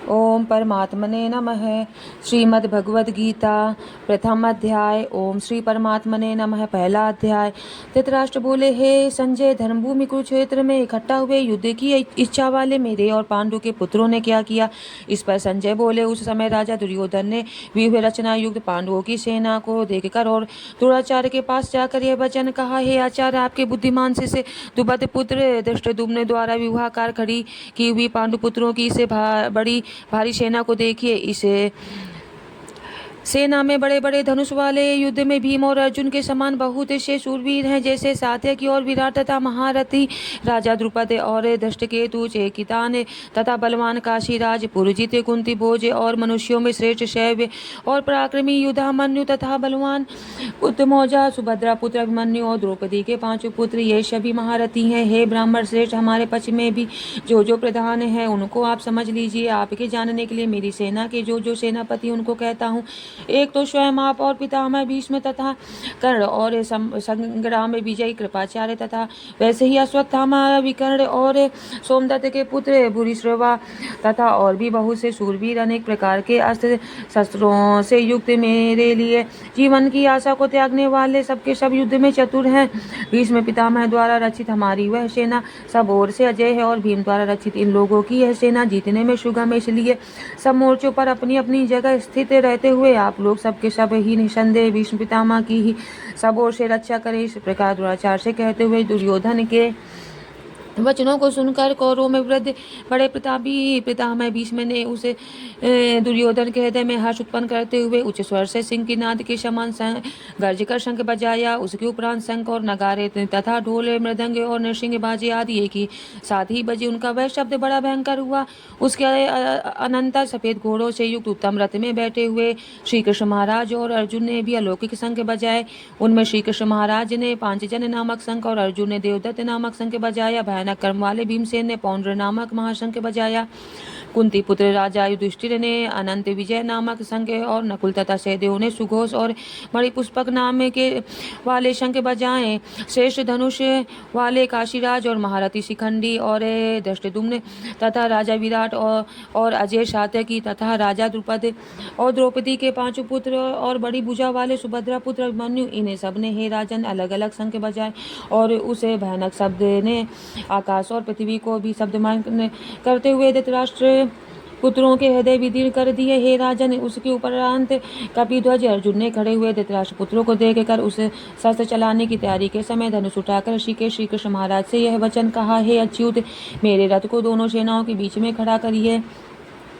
ओम परमात्मने नमः। श्रीमद् भगवद गीता प्रथम अध्याय। ओम श्री परमात्मने नमः। पहला अध्याय। धृतराष्ट्र बोले, हे संजय, धर्मभूमि कुरुक्षेत्र में इकट्ठा हुए युद्ध की इच्छा वाले मेरे और पांडु के पुत्रों ने क्या किया। इस पर संजय बोले, उस समय राजा दुर्योधन ने व्यूह रचना युक्त पांडवों की सेना को देखकर और द्रोणाचार्य के पास जाकर यह वचन कहा, हे आचार्य, आपके बुद्धिमान शिष्य द्रुपद पुत्र धृष्टद्युम्न द्वारा विवाहकार खड़ी की हुई पांडु पुत्रों की इसे बड़ी भारी सेना को देखिए। इसे सेना में बड़े बड़े धनुष वाले, युद्ध में भीम और अर्जुन के समान बहुत से शूरवीर हैं, जैसे सात्यकी और विराट तथा महारथी राजा द्रुपद और धृष्टकेतु, चेकितान तथा बलवान काशीराज, पुरजित, कुंती भोज और मनुष्यों में श्रेष्ठ शैव्य और पराक्रमी युधामन्यु तथा बलवान उत्तमौजा, सुभद्रा पुत्र अभिमन्यु और द्रौपदी के पांचों पुत्र, ये सभी महारथी हैं। हे ब्राह्मण श्रेष्ठ, हमारे पक्ष में भी जो प्रधान है उनको आप समझ लीजिए। आपके जानने के लिए मेरी सेना के जो सेनापति उनको कहता हूँ। एक तो स्वयं आप और पितामह भीष्म तथा कर्ण और संग्राम विजयी कृपाचार्य तथा वैसे ही अश्वत्थामा, विकर्ण और सोमदत्त के पुत्र भूरिश्रवा तथा और भी बहुत से शूरवीर अनेक प्रकार के अस्त्र शस्त्रों से युक्त, मेरे लिए जीवन की आशा को त्यागने वाले, सबके सब युद्ध में चतुर हैं। भीष्म पितामह द्वारा रचित हमारी वह सेना सब ओर से अजय है और भीम द्वारा रचित इन लोगों की यह सेना जीतने में सुगम है। इसलिए सब मोर्चों पर अपनी अपनी जगह स्थित रहते हुए आप लोग सबके सब ही निसंदेह भीष्म पितामह की ही सब ओर से रक्षा करें। इस प्रकार द्रोणाचार्य से कहते हुए दुर्योधन के वचनों को सुनकर कौरवों में वृद्ध बड़े प्रतापी पितामह भीष्म ने उसे दुर्योधन के हृदय में हर्ष उत्पन्न करते हुए उच्च स्वर से सिंह की नाद के समान गर्ज कर शंख बजाया। उसके उपरांत शंख और नगारे तथा ढोल, मृदंग और नरसिंह बाजे आदि एक ही साथ ही बजे। उनका वह शब्द बड़ा भयंकर हुआ। उसके अनंतर सफेद घोड़ों से युक्त उत्तम रथ में बैठे हुए श्री कृष्ण महाराज और अर्जुन ने भी अलौकिक शंख बजाए। उनमें श्री कृष्ण महाराज ने पांचजन नामक शंख और अर्जुन ने देवदत्त नामक शंख बजाया। भयानक कर्म वाले भीमसेन ने पौंड्र नामक महाशंख बजाया। कुंती पुत्र राजा युधिष्ठिर ने अनंत विजय नामक शंख और नकुल तथा सहदेव ने सुघोष और मणिपुष्पक नाम के वाले शंख बजाए। श्रेष्ठ धनुष वाले काशीराज और महारथी शिखंडी और धृष्टद्युम्न तथा राजा विराट और अजय सात्यकी तथा राजा द्रुपद और द्रौपदी के पांचों पुत्र और बड़ी भुजा वाले सुभद्रा पुत्र अभिमन्यु, इन्हें सब ने हे राजन अलग अलग शंख बजाए और उसे भयानक शब्द ने आकाश और पृथ्वी को भी शब्दमय करते हुए धृतराष्ट्र पुत्रों के हृदय विदीर्ण कर दिए। हे राजन, उसके उपरांत कपिध्वज अर्जुन ने खड़े हुए धृतराष्ट्र पुत्रों को देखकर उस शस्त्र चलाने की तैयारी के समय धनुष उठाकर श्री कृष्ण महाराज से यह वचन कहा, हे अच्युत, मेरे रथ को दोनों सेनाओं के बीच में खड़ा करिए,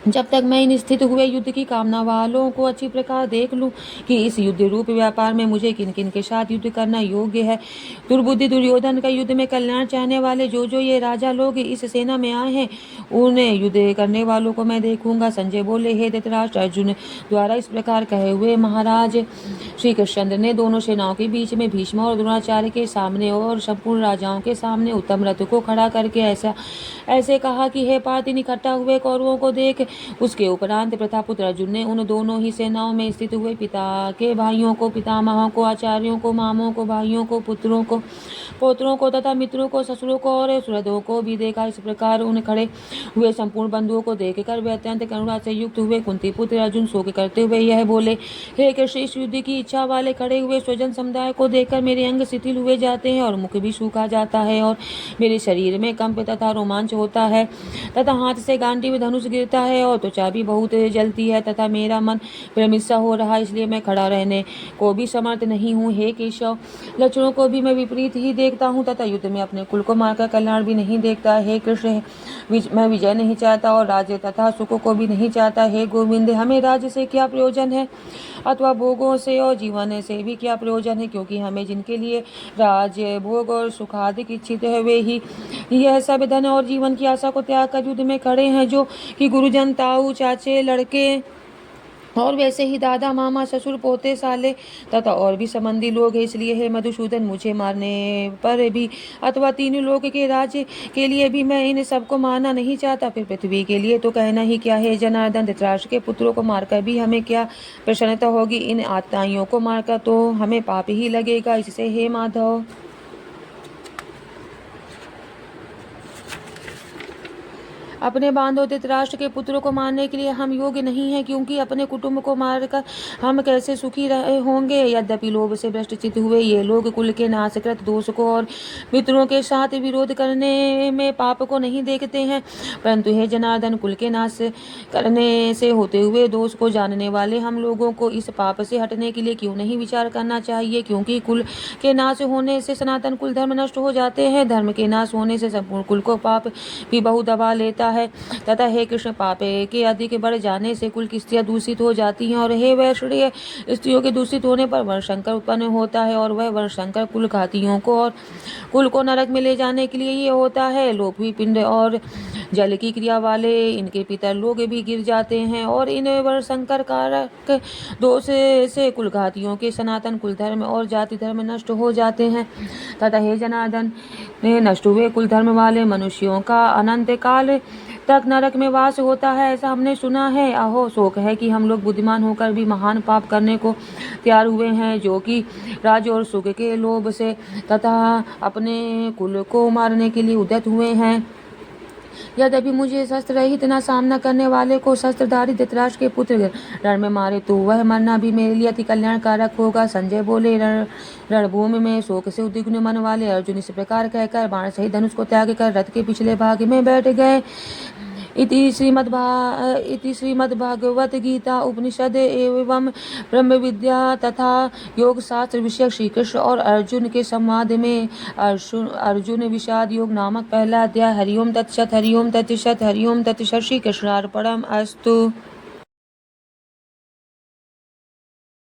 जब तक मैं इन स्थित हुए युद्ध की कामना वालों को अच्छी प्रकार देख लूं कि इस युद्ध रूप व्यापार में मुझे किन किन के साथ युद्ध करना योग्य है। दुर्बुद्धि दुर्योधन का युद्ध में कल्याण चाहने वाले जो ये राजा लोग इस सेना में आए हैं, उन्हें युद्ध करने वालों को मैं देखूंगा। संजय बोले, हे धृतराष्ट्र, अर्जुन द्वारा इस प्रकार कहे हुए महाराज श्री कृष्णचंद्र ने दोनों सेनाओं के बीच में भीष्म और द्रोणाचार्य के सामने और संपूर्ण राजाओं के सामने उत्तम रथ को खड़ा करके ऐसे कहा कि हे पार्थ, इकट्ठा हुए कौरवों को देख। उसके उपरांत प्रतापुत्र अर्जुन ने उन दोनों ही सेनाओं में स्थित हुए पिता के भाइयों को, पितामहों को, आचार्यों को, मामों को, भाइयों को, पुत्रों को, पौत्रों को तथा मित्रों को, ससुरों को और सुहृदों को भी देखा। इस प्रकार उन खड़े हुए संपूर्ण बंधुओं को देखकर वे अत्यंत करुणा से युक्त हुए। कुंती पुत्र अर्जुन शोक करते हुए यह बोले, हे कृष्ण, इस युद्ध की इच्छा वाले खड़े हुए स्वजन समुदाय को देखकर मेरे अंग शिथिल हुए जाते हैं और मुख भी सूखा जाता है और मेरे शरीर में कंप तथा रोमांच होता है तथा हाथ से गांडी में धनुष गिरता है और त्वचा भी बहुत जलती है तथा मेरा मन भ्रमित सा हो रहा है, इसलिए मैं खड़ा रहने को भी समर्थ नहीं हूँ। हे केशव, लक्षणों को भी मैं विपरीत ही देखता हूँ तथा युद्ध में अपने कुल को मारकर कल्याण भी नहीं देखता। हे कृष्ण, मैं विजय नहीं चाहता और राज्य तथा सुखों को भी नहीं चाहता। हे गोविंद, हमें राज्य से क्या प्रयोजन है अथवा भोगों से और जीवन से भी क्या प्रयोजन है, क्योंकि हमें जिनके लिए राज्य, भोग और सुखादिक इच्छित है वे ही यह सब धन और जीवन की आशा को त्याग कर युद्ध में खड़े हैं, जो कि गुरुजन, ताऊ, चाचे, लड़के और वैसे ही दादा, मामा, ससुर, पोते, साले तथा और भी संबंधी लोग हैं। इसलिए हे मधुसूदन, मुझे मारने पर भी अथवा तीनों लोग के राज्य के लिए भी मैं इन सबको मारना नहीं चाहता। फिर पृथ्वी के लिए तो कहना ही क्या है। जनार्दन, धृतराष्ट्र के पुत्रों को मारकर भी हमें क्या प्रसन्नता होगी, इन आत्ताइयों को मारकर तो हमें पाप ही लगेगा। इससे हे माधव, अपने बांधव धृतराष्ट्र के पुत्रों को मारने के लिए हम योग्य नहीं हैं, क्योंकि अपने कुटुंब को मारकर हम कैसे सुखी रहे होंगे। यद्यपि लोभ से भ्रष्टचित हुए ये लोग कुल के नाशकृत दोष को और मित्रों के साथ विरोध करने में पाप को नहीं देखते हैं, परंतु हे जनार्दन, कुल के नाश करने से होते हुए दोष को जानने वाले हम लोगों को इस पाप से हटने के लिए क्यों नहीं विचार करना चाहिए, क्योंकि कुल के नाश होने से सनातन कुल धर्म नष्ट हो जाते हैं। धर्म के नाश होने से संपूर्ण कुल को पाप भी बहु दबा लेता है तथा हे कृष्ण, पाप के अधिक बढ़ जाने से कुल की स्त्रियां दूषित हो जाती हैं, और हे वैष्णव, स्त्रियों के दूषित होने पर वर्णशंकर उत्पन्न होता है, और वह वर्णशंकर कुल घातियों को और कुल को नरक में ले जाने के लिए ये होता है। लोक पिंड और जल की क्रिया वाले इनके पितर लोग भी गिर जाते हैं, और इन वर्णशंकर कारक दोष से कुल घातियों के सनातन कुल धर्म और जाति धर्म नष्ट हो जाते हैं तथा हे जनार्दन, नष्ट हुए कुल धर्म वाले मनुष्यों का अनंत काल तक नरक में वास होता है, ऐसा हमने सुना है। आहो, शोक है कि हम लोग बुद्धिमान होकर भी महान पाप करने को तैयार हुए हैं, जो कि राज्य और सुख के लोभ से तथा अपने कुल को मारने के लिए उद्यत हुए हैं। यद्यपि मुझे शस्त्र रहित न सामना करने वाले को शस्त्रधारी धृतराष्ट्र के पुत्र रण में मारे तो वह मरना भी मेरे लिए अति कल्याणकारक होगा। संजय बोले, रणभूमि में शोक से उद्विग्न मन वाले अर्जुन इस प्रकार कहकर बाण सहित धनुष को त्याग कर रथ के पिछले भाग में बैठ गए। इति श्रीमद्भागवत गीता उपनिषद एवं ब्रह्म विद्या तथा योग शास्त्र विषय श्री कृष्ण और अर्जुन के संवाद में अर्जुन विषाद योग नामक पहला अध्याय। हरिओम तत्सत, हरिओम तत्सत, हरिओम तत्सत। श्री कृष्णार्पणम अस्तु।